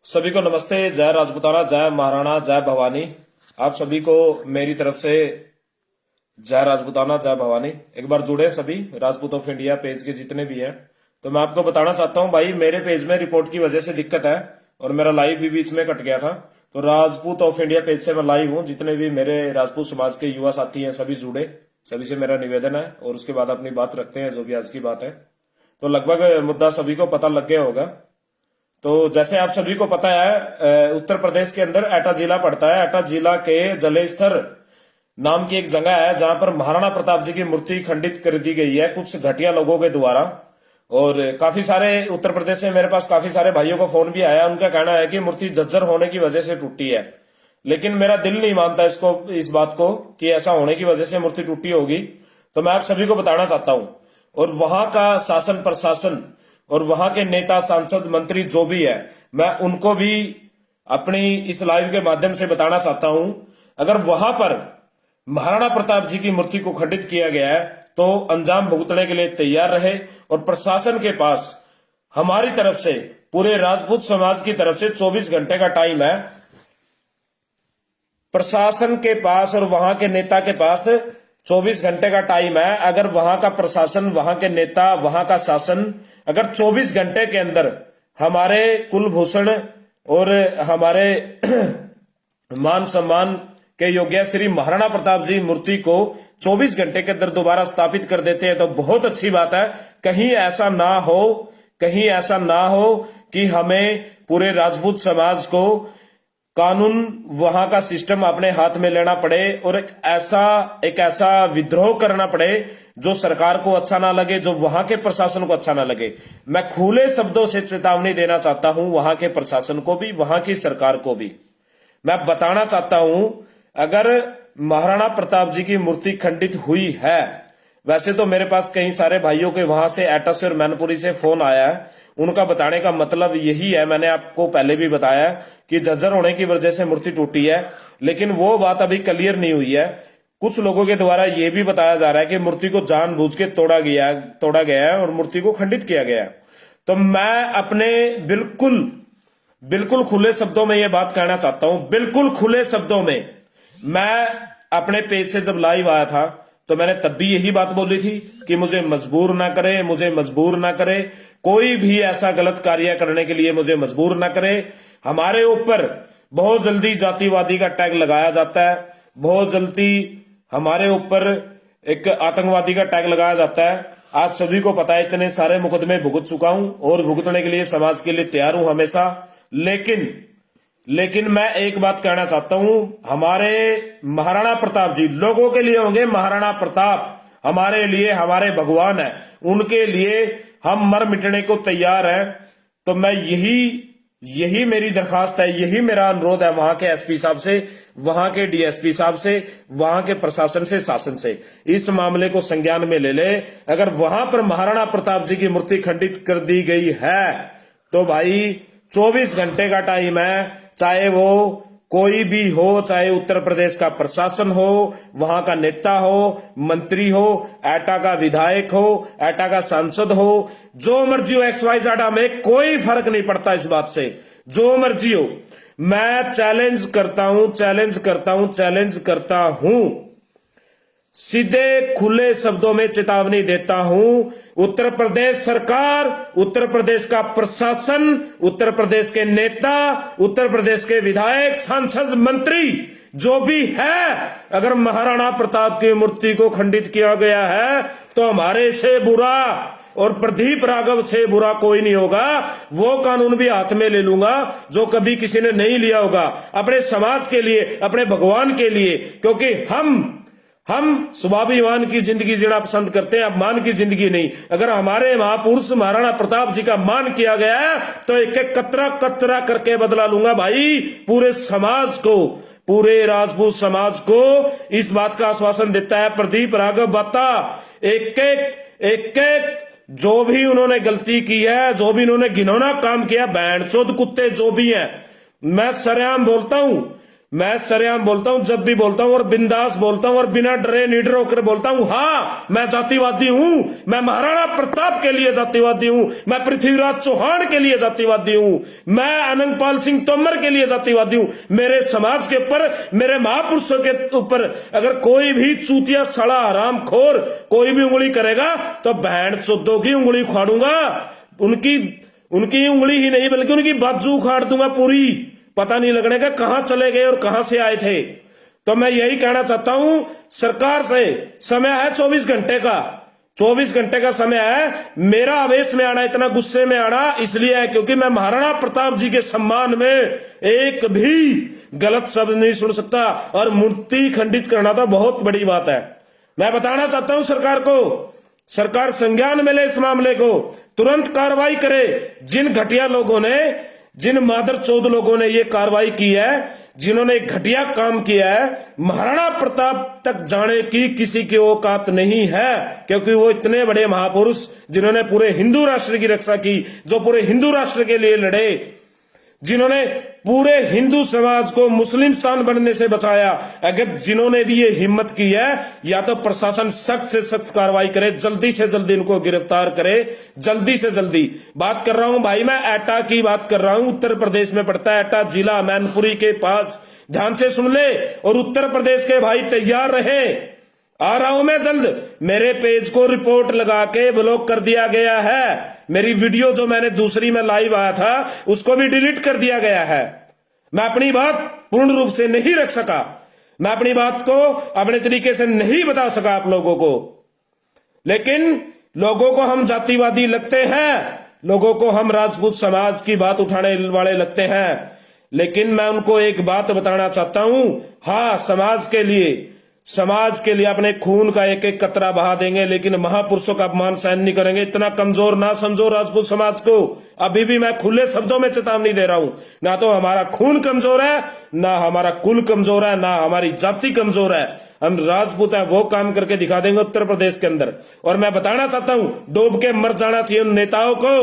सभी को नमस्ते। जय राजपूताना, जय महाराणा, जय भवानी। आप सभी को मेरी तरफ से जय राजपूताना, जय भवानी। एक बार जुड़े सभी राजपूत ऑफ इंडिया पेज के जितने भी हैं। तो मैं आपको बताना चाहता हूं भाई, मेरे पेज में रिपोर्ट की वजह से दिक्कत है और मेरा लाइव भी बीच में कट गया था। तो राजपूत ऑफ इंडिया पेज से मैं लाइव हूं। जितने भी मेरे राजपूत समाज के युवा साथी हैं सभी जुड़े, सभी से मेरा निवेदन है और उसके बाद अपनी बात रखते हैं जो भी आज की बात है। तो लगभग मुद्दा सभी को पता लग गया होगा। तो जैसे आप सभी को पता है, उत्तर प्रदेश के अंदर एटा जिला पड़ता है। एटा जिला के जलेसर नाम की एक जगह है जहां पर महाराणा प्रताप जी की मूर्ति खंडित कर दी गई है कुछ घटिया लोगों के द्वारा। और काफी सारे उत्तर प्रदेश से मेरे पास काफी सारे भाइयों को फोन भी आया। उनका कहना है कि मूर्ति जर्जर होने की वजह से टूटी है, लेकिन मेरा दिल नहीं मानता इस बात को कि ऐसा होने की वजह से मूर्ति टूटी होगी। तो मैं आप सभी को बताना चाहता हूं, और वहां का शासन प्रशासन और वहां के नेता सांसद मंत्री जो भी है, मैं उनको भी अपनी इस लाइव के माध्यम से बताना चाहता हूं, अगर वहां पर महाराणा प्रताप जी की मूर्ति को खंडित किया गया है तो अंजाम भुगतने के लिए तैयार रहे। और प्रशासन के पास हमारी तरफ से, पूरे राजपूत समाज की तरफ से 24 घंटे का टाइम है। प्रशासन के पास और वहां के नेता के पास 24 घंटे का टाइम है। अगर वहां का प्रशासन, वहां के नेता, वहां का शासन अगर 24 घंटे के अंदर हमारे कुलभूषण और हमारे मान सम्मान के योग्य श्री महाराणा प्रताप जी मूर्ति को 24 घंटे के अंदर दोबारा स्थापित कर देते हैं तो बहुत अच्छी बात है। कहीं ऐसा ना हो, कहीं ऐसा ना हो कि हमें पूरे राजपूत समाज को कानून, वहां का सिस्टम अपने हाथ में लेना पड़े और एक ऐसा विद्रोह करना पड़े जो सरकार को अच्छा ना लगे, जो वहां के प्रशासन को अच्छा ना लगे। मैं खुले शब्दों से चेतावनी देना चाहता हूं वहां के प्रशासन को भी, वहां की सरकार को भी। मैं बताना चाहता हूं, अगर महाराणा प्रताप जी की मूर्ति खंडित हुई है, वैसे तो मेरे पास कई सारे भाइयों के वहां से एटा से और मैनपुरी से फोन आया है। उनका बताने का मतलब यही है, मैंने आपको पहले भी बताया कि जर्जर होने की वजह से मूर्ति टूटी है, लेकिन वो बात अभी क्लियर नहीं हुई है। कुछ लोगों के द्वारा यह भी बताया जा रहा है कि मूर्ति को जानबूझ के तोड़ा गया है और मूर्ति को खंडित किया गया है। तो मैं अपने बिल्कुल खुले शब्दों में यह बात कहना चाहता हूं, बिल्कुल खुले शब्दों में। मैं अपने पेज से जब लाइव आया था तो मैंने तब भी यही बात बोली थी कि मुझे मजबूर ना करे, मुझे मजबूर ना करे, कोई भी ऐसा गलत कार्य करने के लिए मुझे मजबूर ना करे। हमारे ऊपर बहुत जल्दी जातिवादी का टैग लगाया जाता है, बहुत जल्दी हमारे ऊपर एक आतंकवादी का टैग लगाया जाता है। आप सभी को पता है, इतने सारे मुकदमे भुगत चुका हूं और भुगतने के लिए समाज के लिए तैयार हूं हमेशा। लेकिन मैं एक बात कहना चाहता हूं, हमारे महाराणा प्रताप जी लोगों के लिए होंगे महाराणा प्रताप, हमारे लिए हमारे भगवान है, उनके लिए हम मर मिटने को तैयार हैं। तो मैं यही मेरी दरखास्त है, यही मेरा अनुरोध है वहां के एसपी साहब से, वहां के डीएसपी साहब से, वहां के प्रशासन से, शासन से, इस मामले को संज्ञान में ले ले। अगर वहां पर महाराणा प्रताप जी की मूर्ति खंडित कर दी गई है तो भाई 24 घंटे का टाइम है, चाहे वो कोई भी हो, चाहे उत्तर प्रदेश का प्रशासन हो, वहां का नेता हो, मंत्री हो, एटा का विधायक हो, एटा का सांसद हो, जो मर्जी हो, XYZ में कोई फर्क नहीं पड़ता इस बात से, जो मर्जी हो। मैं चैलेंज करता हूं, सीधे खुले शब्दों में चेतावनी देता हूं। उत्तर प्रदेश सरकार, उत्तर प्रदेश का प्रशासन, उत्तर प्रदेश के नेता, उत्तर प्रदेश के विधायक, सांसद, मंत्री जो भी है, अगर महाराणा प्रताप की मूर्ति को खंडित किया गया है तो हमारे से बुरा और प्रदीप राघव से बुरा कोई नहीं होगा। वो कानून भी हाथ में ले लूंगा जो कभी किसी ने नहीं लिया होगा, अपने समाज के लिए, अपने भगवान के लिए। क्योंकि हम स्वाभिमान की जिंदगी जीना पसंद करते हैं, अपमान की जिंदगी नहीं। अगर हमारे महापुरुष महाराणा प्रताप जी का मान किया गया है तो एक एक कतरा करके बदला लूंगा भाई। पूरे समाज को, पूरे राजपूत समाज को इस बात का आश्वासन देता है प्रदीप राघव बता। एक जो भी उन्होंने गलती की है, जो भी उन्होंने घिनौना काम किया, बैंड चोद कुत्ते जो भी हैं, मैं सरेआम बोलता हूं, मैं सरेआम बोलता हूं, जब भी बोलता हूं, और बिंदास बोलता हूं, और बिना डरे निडर होकर बोलता हूं। हाँ, मैं जातिवादी हूं, मैं महाराणा प्रताप के लिए जातिवादी हूं, मैं पृथ्वीराज चौहान के लिए जातिवादी हूं, मैं अनंतपाल सिंह तोमर के लिए जातिवादी हूं। मेरे समाज के ऊपर, मेरे महापुरुषों के ऊपर अगर कोई भी चूतिया सड़ा हराम खोर कोई भी उंगली करेगा तो बहन चौदों की उंगली उखाड़ूंगा। उनकी उंगली ही नहीं बल्कि उनकी बाजू उखाड़ दूंगा पूरी। पता नहीं लगने का कहां चले गए और कहां से आए थे। तो मैं यही कहना चाहता हूं सरकार से, समय है 24 घंटे का, 24 घंटे का समय है। मेरा आवेश में आना, इतना गुस्से में आना इसलिए है क्योंकि मैं महाराणा प्रताप जी के सम्मान में एक भी गलत शब्द नहीं सुन सकता, और मूर्ति खंडित करना तो बहुत बड़ी बात है। मैं बताना चाहता हूं सरकार को, सरकार संज्ञान में ले इस मामले को, तुरंत कार्रवाई करे। जिन घटिया लोगों ने, जिन मादरचोद लोगों ने ये कार्रवाई की है, जिन्होंने घटिया काम किया है, महाराणा प्रताप तक जाने की किसी की औकात नहीं है, क्योंकि वो इतने बड़े महापुरुष जिन्होंने पूरे हिंदू राष्ट्र की रक्षा की, जो पूरे हिंदू राष्ट्र के लिए लड़े, जिन्होंने पूरे हिंदू समाज को मुस्लिम स्थान बनने से बचाया। अगर जिन्होंने भी ये हिम्मत की है, या तो प्रशासन सख्त से सख्त कार्रवाई करे, जल्दी से जल्दी इनको गिरफ्तार करे, जल्दी से जल्दी। बात कर रहा हूं भाई, मैं एटा की बात कर रहा हूं, उत्तर प्रदेश में पड़ता है एटा जिला, मैनपुरी के पास। ध्यान से सुन ले, और उत्तर प्रदेश के भाई तैयार रहे, आ रहा हूं मैं जल्द। मेरे पेज को रिपोर्ट लगा के ब्लॉक कर दिया गया है। मेरी वीडियो जो मैंने दूसरी में लाइव आया था उसको भी डिलीट कर दिया गया है। मैं अपनी बात पूर्ण रूप से नहीं रख सका, मैं अपनी बात को अपने तरीके से नहीं बता सका आप लोगों को। लेकिन लोगों को हम जातिवादी लगते हैं, लोगों को हम राजपूत समाज की बात उठाने वाले लगते हैं, लेकिन मैं उनको एक बात बताना चाहता हूं। हाँ, समाज के लिए अपने खून का एक एक कतरा बहा देंगे, लेकिन महापुरुषों का अपमान सहन नहीं करेंगे। इतना कमजोर ना समझो राजपूत समाज को। अभी भी मैं खुले शब्दों में चेतावनी दे रहा हूं, ना तो हमारा खून कमजोर है, ना हमारा कुल कमजोर है, ना हमारी जाति कमजोर है। हम राजपूत है, वो काम करके दिखा देंगे उत्तर प्रदेश के अंदर। और मैं बताना चाहता हूं, डूब के मर जाना चाहिए उन नेताओं को।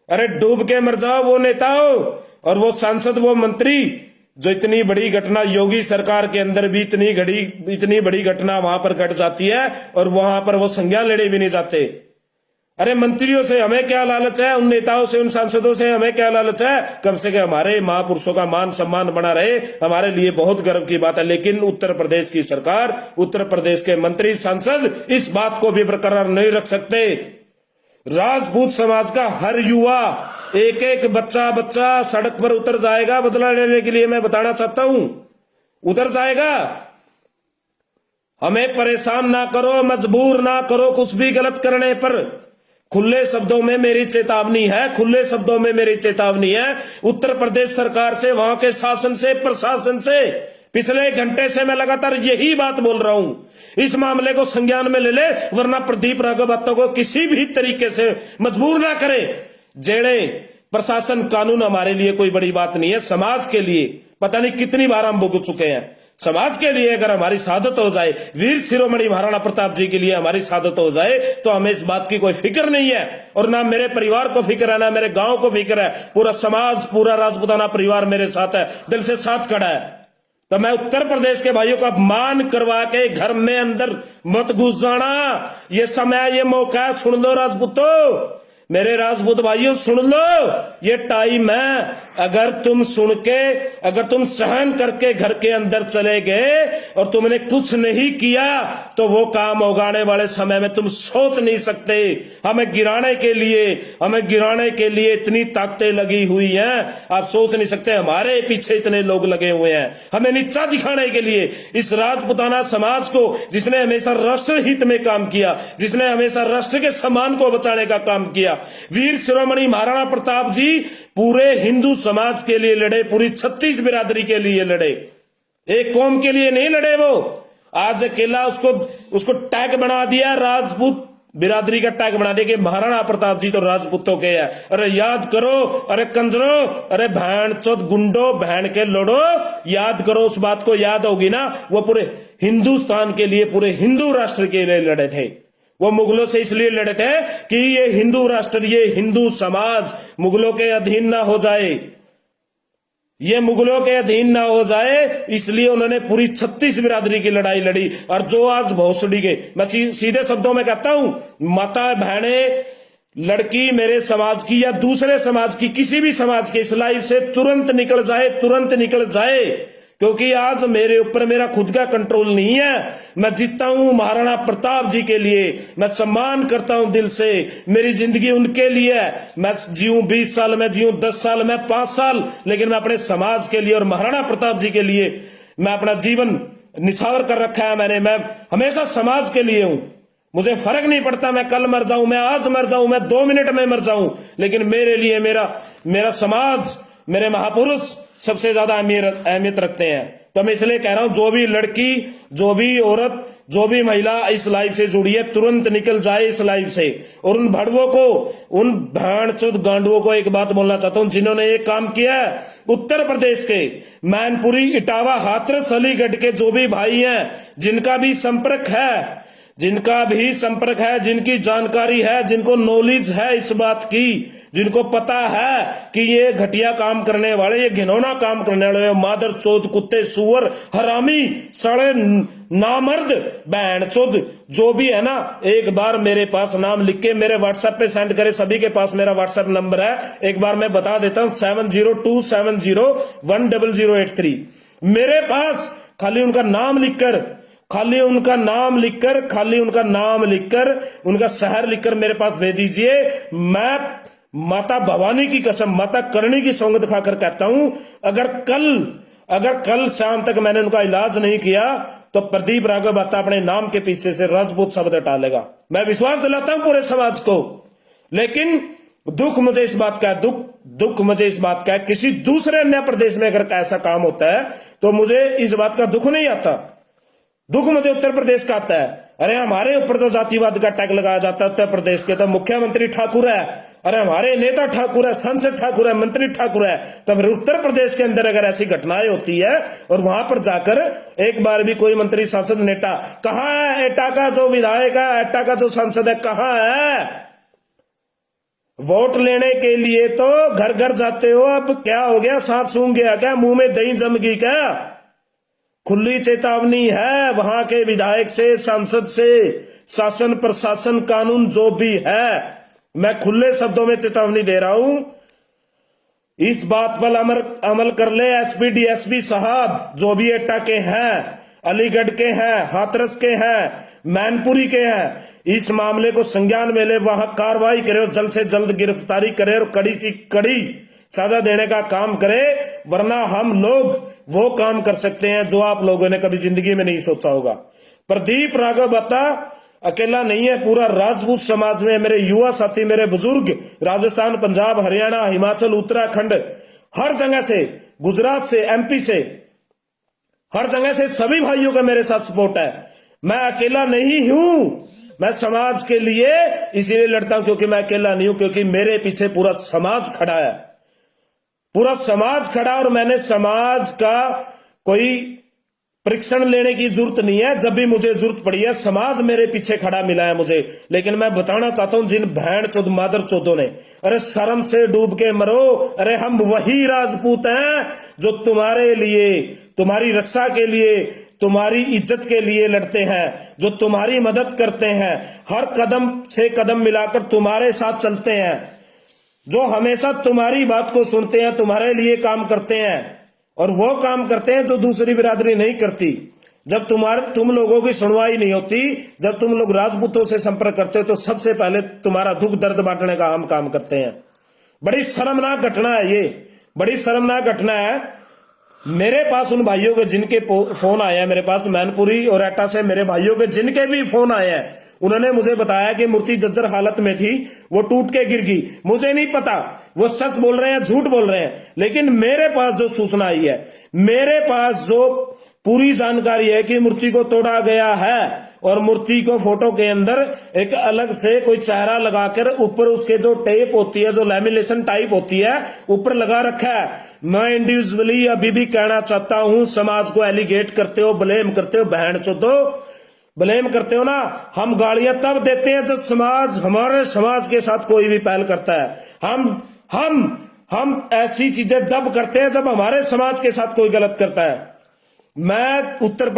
अरे डूब के मर जाओ वो नेताओं, और वो सांसद, वो मंत्री, जो इतनी बड़ी घटना योगी सरकार के अंदर भी इतनी बड़ी घटना वहां पर घट जाती है, और वहां पर वो संज्ञान लेने भी नहीं जाते। अरे मंत्रियों से हमें क्या लालच है, उन नेताओं से, उन सांसदों से हमें क्या लालच है? कम से कम हमारे महापुरुषों का मान सम्मान बना रहे, हमारे लिए बहुत गर्व की बात है। लेकिन उत्तर प्रदेश की सरकार, उत्तर प्रदेश के मंत्री, सांसद इस बात को भी बरकरार नहीं रख सकते। राजपूत समाज का हर युवा, एक एक बच्चा सड़क पर उतर जाएगा बदला लेने के लिए। मैं बताना चाहता हूं, उतर जाएगा। हमें परेशान ना करो, मजबूर ना करो कुछ भी गलत करने पर। खुले शब्दों में मेरी चेतावनी है, खुले शब्दों में मेरी चेतावनी है उत्तर प्रदेश सरकार से, वहां के शासन से, प्रशासन से। पिछले घंटे से मैं लगातार यही बात बोल रहा हूं, इस मामले को संज्ञान में ले ले, वरना प्रदीप राघवत्ता को किसी भी तरीके से मजबूर ना करे। जेड़े प्रशासन, कानून हमारे लिए कोई बड़ी बात नहीं है, समाज के लिए पता नहीं कितनी बार हम भुगत चुके हैं। समाज के लिए अगर हमारी शहादत हो जाए, वीर शिरोमणि महाराणा प्रताप जी के लिए हमारी शहादत हो जाए, तो हमें इस बात की कोई फिक्र नहीं है। और ना मेरे परिवार को फिक्र है, ना मेरे गांव को फिक्र है। पूरा समाज, पूरा राजपूताना परिवार मेरे साथ है, दिल से साथ खड़ा है। तो मैं उत्तर प्रदेश के भाइयों का अपमान करवा के घर में अंदर मत घुस जाना। ये समय, ये मौका, सुन लो राजपूतों, मेरे राजपूत भाइयों सुन लो, ये टाइम है। अगर तुम सुन के, अगर तुम सहन करके घर के अंदर चले गए और तुमने कुछ नहीं किया, तो वो काम होगा आने वाले समय में तुम सोच नहीं सकते। हमें गिराने के लिए इतनी ताकतें लगी हुई हैं, आप सोच नहीं सकते। हमारे पीछे इतने लोग लगे हुए हैं हमें नीचा दिखाने के लिए। इस राजपूताना समाज को, जिसने हमेशा राष्ट्र हित में काम किया, जिसने हमेशा राष्ट्र के सम्मान को बचाने का काम किया, वीर शिरोमणि महाराणा प्रताप जी पूरे हिंदू समाज के लिए लड़े, पूरी 36 बिरादरी के लिए लड़े, एक कौम के लिए नहीं लड़े। वो आज अकेला उसको टैग बना दिया, राजपूत बिरादरी का टैग बना दिया कि महाराणा प्रताप जी तो राजपूतों के हैं। अरे याद करो, अरे कंजरो, अरे भैन चोद गुंडो, बहन के लोडो, याद करो उस बात को। याद होगी ना, वो पूरे हिंदुस्तान के लिए, पूरे हिंदू राष्ट्र के लिए लड़े थे। वो मुगलों से इसलिए लड़े थे कि ये हिंदू राष्ट्र, ये हिंदू समाज मुगलों के अधीन ना हो जाए। ये मुगलों के अधीन ना हो जाए, इसलिए उन्होंने पूरी 36 बिरादरी की लड़ाई लड़ी। और जो आज भोसड़ी के, मैं सीधे शब्दों में कहता हूं, माता बहने, लड़की मेरे समाज की या दूसरे समाज की, किसी भी समाज के, इस लाइफ से तुरंत निकल जाए, तुरंत निकल जाए। क्योंकि आज मेरे ऊपर मेरा खुद का कंट्रोल नहीं है। मैं जीता हूं महाराणा प्रताप जी के लिए, मैं सम्मान करता हूं दिल से, मेरी जिंदगी उनके लिए है। मैं जीऊं 20 साल, मैं जीऊं 10 साल, मैं 5 साल, लेकिन मैं अपने समाज के लिए और महाराणा प्रताप जी के लिए मैं अपना जीवन निछावर कर रखा है मैंने। मैं हमेशा समाज के लिए हूं। मुझे फर्क नहीं पड़ता मैं कल मर जाऊं, मैं आज मर जाऊं, मैं 2 मिनट में मर जाऊं, लेकिन मेरे लिए मेरा समाज, मेरे महापुरुष सबसे ज्यादा अहमियत रखते हैं। तो मैं इसलिए कह रहा हूं, जो भी लड़की, जो भी औरत, जो भी महिला इस लाइफ से जुड़ी है, तुरंत निकल जाए इस लाइफ से। और उन भड़वों को, उन भांडचोद गांडुओं को एक बात बोलना चाहता हूं, जिन्होंने एक काम किया है। उत्तर प्रदेश के मैनपुरी, इटावा, हाथरस, अलीगढ़ के जो भी भाई हैं, जिनका भी संपर्क है, जिनकी जानकारी है, जिनको नॉलेज है इस बात की, जिनको पता है कि ये घटिया काम करने वाले, ये घिनौना काम करने वाले, मादर चोद, कुत्ते, सुअर, हरामी, सड़े नामर्द, बहन चोद जो भी है ना, एक बार मेरे पास नाम लिख के मेरे व्हाट्सएप पे सेंड करे। सभी के पास मेरा व्हाट्सएप नंबर है, एक बार मैं बता देता हूं, 7027010083। मेरे पास खाली उनका नाम लिखकर, उनका शहर लिखकर मेरे पास भेज दीजिए। मैं माता भवानी की कसम, माता करणी की सौगंध खाकर कहता हूं, अगर कल शाम तक मैंने उनका इलाज नहीं किया तो प्रदीप राघव बत्ता अपने नाम के पीछे से राजपूत शब्द हटा लेगा। मैं विश्वास दिलाता हूं पूरे समाज को। लेकिन दुख मुझे इस बात का है, किसी दूसरे अन्य प्रदेश में अगर ऐसा काम होता है तो मुझे इस बात का दुख नहीं आता। दुख मुझे उत्तर प्रदेश का आता है। अरे हमारे ऊपर तो जातिवाद का टैग लगाया जाता है। उत्तर प्रदेश के तो मुख्यमंत्री ठाकुर है, अरे हमारे नेता ठाकुर है, सांसद ठाकुर है, मंत्री ठाकुर है। तब उत्तर प्रदेश के अंदर अगर ऐसी घटनाएं होती है और वहां पर जाकर एक बार भी कोई मंत्री, सांसद, नेता, कहां है एटा का जो विधायक है, एटा का जो सांसद है, कहां है? वोट लेने के लिए तो घर घर जाते हो, अब क्या हो गया? सांप सूंघ गया क्या? मुंह में दही जम गई क्या? खुली चेतावनी है वहां के विधायक से, सांसद से, शासन प्रशासन कानून जो भी है, मैं खुले शब्दों में चेतावनी दे रहा हूं। इस बात पर अमल कर ले एसपी डीएसपी साहब, जो भी एटा के हैं, अलीगढ़ के हैं, हाथरस के हैं, मैनपुरी के हैं, इस मामले को संज्ञान में ले, वहां कार्रवाई करे और जल्द से जल्द गिरफ्तारी करे और कड़ी सी कड़ी सजा देने का काम करे। वरना हम लोग वो काम कर सकते हैं जो आप लोगों ने कभी जिंदगी में नहीं सोचा होगा। प्रदीप राघव बत्ता अकेला नहीं है, पूरा राजपूत समाज में मेरे युवा साथी, मेरे बुजुर्ग, राजस्थान, पंजाब, हरियाणा, हिमाचल, उत्तराखंड, हर जगह से, गुजरात से, एमपी से, हर जगह से सभी भाइयों का मेरे साथ सपोर्ट है। मैं अकेला नहीं हूं, मैं समाज के लिए इसीलिए लड़ता हूं क्योंकि मैं अकेला नहीं हूं, क्योंकि मेरे पीछे पूरा समाज खड़ा है, पूरा समाज खड़ा। और मैंने समाज का कोई परीक्षण लेने की जरूरत नहीं है। जब भी मुझे जरूरत पड़ी है, समाज मेरे पीछे खड़ा मिला है मुझे। लेकिन मैं बताना चाहता हूं, जिन बहन चोद मादर चोदों ने, अरे शर्म से डूब के मरो। अरे हम वही राजपूत हैं जो तुम्हारे लिए, तुम्हारी रक्षा के लिए, तुम्हारी इज्जत के लिए लड़ते हैं, जो तुम्हारी मदद करते हैं, हर कदम से कदम मिलाकर तुम्हारे साथ चलते हैं, जो हमेशा तुम्हारी बात को सुनते हैं, तुम्हारे लिए काम करते हैं। और वो काम करते हैं जो दूसरी बिरादरी नहीं करती। जब तुम लोगों की सुनवाई नहीं होती, जब तुम लोग राजपूतों से संपर्क करते हो, तो सबसे पहले तुम्हारा दुख दर्द बांटने का हम काम करते हैं। बड़ी शर्मनाक घटना है ये, बड़ी शर्मनाक घटना है। मेरे पास उन भाइयों के जिनके फोन आए हैं, मेरे पास मैनपुरी और एटा से मेरे भाइयों के जिनके भी फोन आए हैं, उन्होंने मुझे बताया कि मूर्ति जर्जर हालत में थी, वो टूट के गिर गई। मुझे नहीं पता वो सच बोल रहे हैं झूठ बोल रहे हैं, लेकिन मेरे पास जो सूचना आई है, मेरे पास जो पूरी जानकारी है कि मूर्ति को तोड़ा गया है और मूर्ति को फोटो के अंदर एक अलग से कोई चेहरा लगाकर ऊपर उसके जो टेप होती है, जो लैमिनेशन टाइप होती है, ऊपर लगा रखा है। मैं इंडिविजुअली अभी भी कहना चाहता हूं, समाज को एलिगेट करते हो, ब्लेम करते हो, बहन चोदो ब्लेम करते हो ना। हम गालियां तब देते हैं जब समाज, हमारे समाज के साथ कोई भी पहल करता है। हम हम ऐसी चीजें जब करते हैं जब हमारे समाज के साथ कोई गलत करता है। मैं उत्तर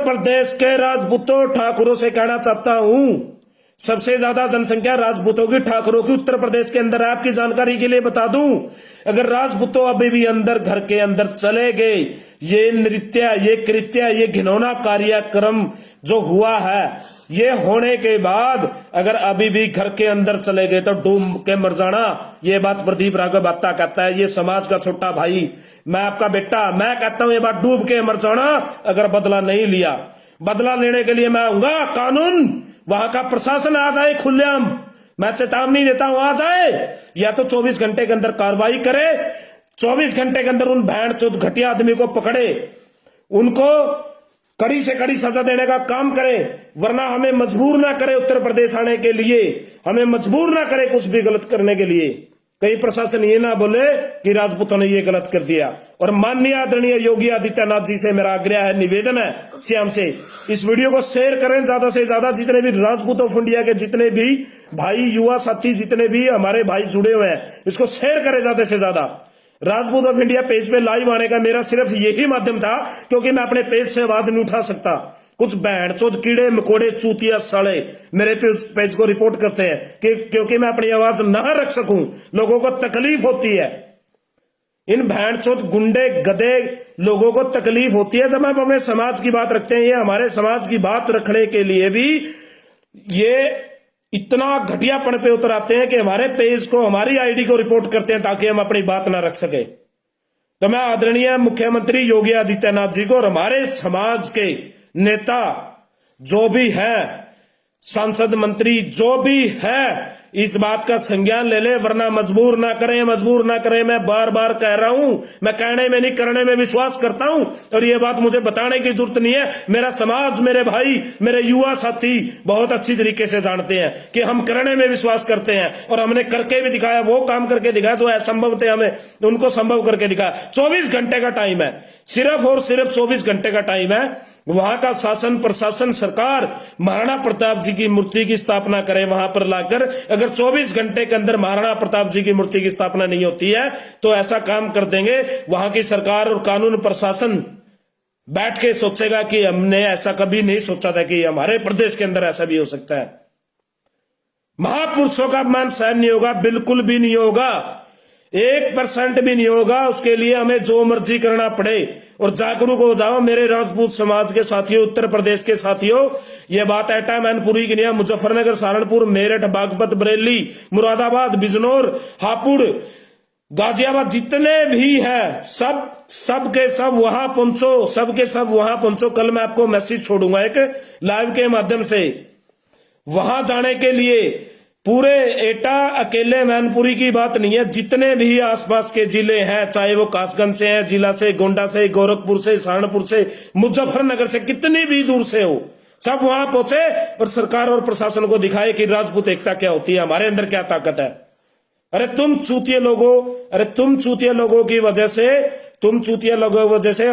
प्रदेश के राजपूतों ठाकुरों से कहना चाहता हूं, सबसे ज्यादा जनसंख्या राजपूतों की ठाकुरों की उत्तर प्रदेश के अंदर है। आपकी जानकारी के लिए बता दूं, अगर राजपूतों अभी भी अंदर घर के अंदर चले गए, ये नृत्य, ये कृत्य, ये घिनौना कार्यक्रम जो हुआ है, ये होने के बाद अगर अभी भी घर के अंदर चले गए तो डूब के मर जाना। ये बात प्रदीप राघव बत्ता कहता है, ये समाज का छोटा भाई, मैं आपका बेटा, मैं कहता हूं ये बात डूब के मर जाना अगर बदला नहीं लिया। बदला लेने के लिए मैं आऊंगा, कानून वहां का प्रशासन आ जाए खुलेआम, मैं चेतावनी देता हूं, आ जाए, या तो 24 घंटे के अंदर कार्रवाई करे, 24 घंटे के अंदर उन भैंचोद घटिया आदमी को पकड़े, उनको कड़ी से कड़ी सजा देने का काम करे, वरना हमें मजबूर ना करे उत्तर प्रदेश आने के लिए, हमें मजबूर ना करे कुछ भी गलत करने के लिए। कहीं प्रशासन ये ना बोले कि राजपूतों ने ये गलत कर दिया। और माननीय आदरणीय योगी आदित्यनाथ जी से मेरा आग्रह है, निवेदन है श्याम से, इस वीडियो को शेयर करें ज्यादा से ज्यादा। जितने भी राजपूत ऑफ इंडिया के जितने भी भाई, युवा साथी, जितने भी हमारे भाई जुड़े हुए हैं, इसको शेयर करें ज्यादा से ज्यादा। राजपूत ऑफ इंडिया पेज पे लाइव आने का मेरा सिर्फ यही माध्यम था, क्योंकि मैं अपने पेज से आवाज नहीं उठा सकता। कुछ बहनचोद कीड़े मकोड़े चूतिया साले मेरे पेज को रिपोर्ट करते हैं कि क्योंकि मैं अपनी आवाज ना रख सकूं, लोगों को तकलीफ होती है। इन बहनचोद गुंडे गधे लोगों को तकलीफ होती है जब हम अपने समाज की बात रखते हैं। ये हमारे समाज की बात रखने के लिए भी ये इतना घटियापन पे उतर आते हैं कि हमारे पेज को, हमारी आईडी को रिपोर्ट करते हैं ताकि हम अपनी बात ना रख सके। तो मैं आदरणीय मुख्यमंत्री योगी आदित्यनाथ जी को और हमारे समाज के नेता जो भी है, सांसद मंत्री जो भी है, इस बात का संज्ञान ले ले, वरना मजबूर ना करें, मजबूर ना करें। मैं बार बार कह रहा हूं, मैं कहने में नहीं करने में विश्वास करता हूं, और ये बात मुझे बताने की जरूरत नहीं है। मेरा समाज, मेरे भाई, मेरे युवा साथी बहुत अच्छी तरीके से जानते हैं कि हम करने में विश्वास करते हैं, और हमने करके भी दिखाया, वो काम करके दिखाया जो असंभव थे, हमें उनको संभव करके दिखाया। 24 घंटे का टाइम है, सिर्फ और सिर्फ 24 घंटे का टाइम है। वहां का शासन, प्रशासन, सरकार महाराणा प्रताप जी की मूर्ति की स्थापना करे वहां पर लाकर। अगर 24 घंटे के अंदर महाराणा प्रताप जी की मूर्ति की स्थापना नहीं होती है तो ऐसा काम कर देंगे, वहां की सरकार और कानून प्रशासन बैठ के सोचेगा कि हमने ऐसा कभी नहीं सोचा था कि हमारे प्रदेश के अंदर ऐसा भी हो सकता है। महापुरुषों का अपमान सहन नहीं होगा, बिल्कुल भी नहीं होगा, 1% भी नहीं होगा। उसके लिए हमें जो मर्जी करना पड़े, और जागरूक हो जाओ मेरे राजपूत समाज के साथियों, उत्तर प्रदेश के साथियों। ये बात एटा, मैनपुरी, गिनिया, मुजफ्फरनगर, सहारनपुर, मेरठ, बागपत, बरेली, मुरादाबाद, बिजनौर, हापुड़, गाजियाबाद, जितने भी हैं, सब के सब वहां पहुंचो, सबके सब वहां पहुंचो। कल मैं आपको मैसेज छोड़ूंगा एक लाइव के माध्यम से। वहां जाने के लिए पूरे एटा अकेले मैनपुरी की बात नहीं है, जितने भी आसपास के जिले हैं, चाहे वो कासगंज से हैं, जिला से, गोंडा से, गोरखपुर से, सहारनपुर से, मुजफ्फरनगर से, कितनी भी दूर से हो, सब वहां पहुंचे और सरकार और प्रशासन को दिखाए कि राजपूत एकता क्या होती है, हमारे अंदर क्या ताकत है। अरे तुम चूतिए लोगों की वजह से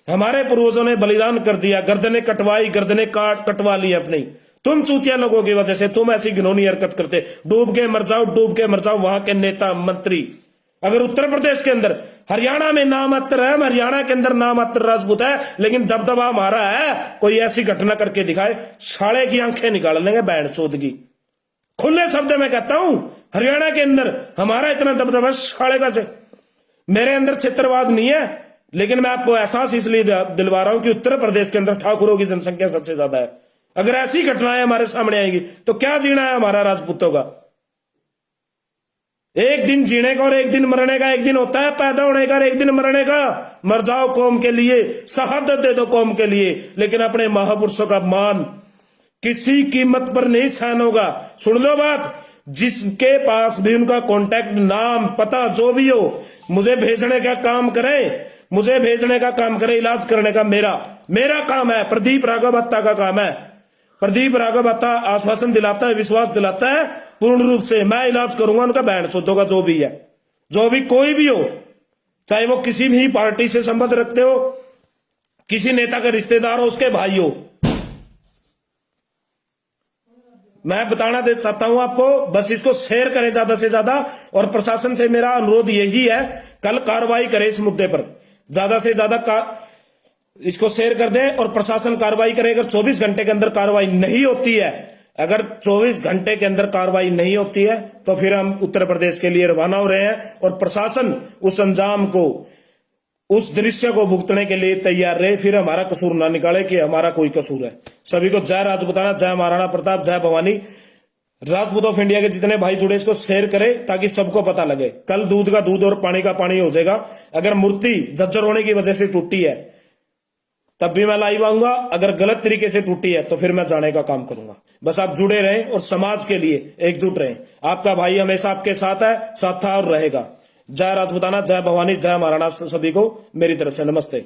हमारे पूर्वजों ने बलिदान कर दिया, गर्दनें कटवाई, गर्दनें कटवा ली अपनी। तुम चूतिया लोगों की वजह से तुम ऐसी घिनौनी हरकत करते, डूब के मर जाओ वहां के नेता मंत्री। अगर उत्तर प्रदेश के अंदर, हरियाणा में नामात्र है, हरियाणा के अंदर नामात्र राजपूत है, लेकिन दबदबा हमारा है, कोई ऐसी घटना करके दिखाए, साले की आंखें निकाल लेंगे बैंड चोद की। खुले शब्द में कहता हूं, हरियाणा के अंदर हमारा इतना दबदबा, साले का से। मेरे अंदर क्षेत्रवाद नहीं है, लेकिन मैं आपको एहसास इसलिए दिलवा रहा हूं कि उत्तर प्रदेश के अंदर ठाकुरों की जनसंख्या सबसे ज्यादा है। अगर ऐसी घटनाएं हमारे सामने आएंगी तो क्या जीना है हमारा राजपूतों का। एक दिन जीने का और एक दिन मरने का, एक दिन होता है पैदा होने का और एक दिन मरने का। मर जाओ कौम के लिए, शहादत दे दो कौम के लिए, लेकिन अपने महापुरुषों का मान किसी कीमत पर नहीं सहन होगा। सुन लो बात, जिसके पास भी उनका कॉन्टैक्ट, नाम, पता जो भी हो, मुझे भेजने का काम करे, इलाज करने का मेरा काम है, प्रदीप राघव बत्ता का काम है। प्रदीप राघव बत्ता आश्वासन दिलाता है, विश्वास दिलाता है, पूर्ण रूप से मैं इलाज करूंगा उनका, बैंड सोदों का जो भी है, जो भी कोई भी हो, चाहे वो किसी भी पार्टी से संबंध रखते हो, किसी नेता का रिश्तेदार हो, उसके भाई हो, मैं बताना दे चाहता हूं आपको, बस इसको शेयर करें ज्यादा से ज्यादा। और प्रशासन से मेरा अनुरोध यही है, कल कार्रवाई करे इस मुद्दे पर, ज्यादा से ज्यादा इसको शेयर कर दे और प्रशासन कार्रवाई करे। अगर 24 घंटे के अंदर कार्रवाई नहीं होती है, अगर 24 घंटे के अंदर कार्रवाई नहीं होती है, तो फिर हम उत्तर प्रदेश के लिए रवाना हो रहे हैं और प्रशासन उस अंजाम को, उस दृश्य को भुगतने के लिए तैयार रहे। फिर हमारा कसूर ना निकाले कि हमारा कोई कसूर है। सभी को जय राजपूताना, जय महाराणा प्रताप, जय भवानी। राजपूत ऑफ इंडिया के जितने भाई जुड़े इसको शेयर करें ताकि सबको पता लगे। कल दूध का दूध और पानी का पानी हो जाएगा। अगर मूर्ति झज्जर होने की वजह से टूटी है तब भी मैं लाइव आऊंगा, अगर गलत तरीके से टूटी है तो फिर मैं जाने का काम करूंगा। बस आप जुड़े रहें और समाज के लिए एकजुट रहें। आपका भाई हमेशा आपके साथ है, साथ था और रहेगा। जय राजपूताना, जय भवानी, जय महाराणा। सभी को मेरी तरफ से नमस्ते।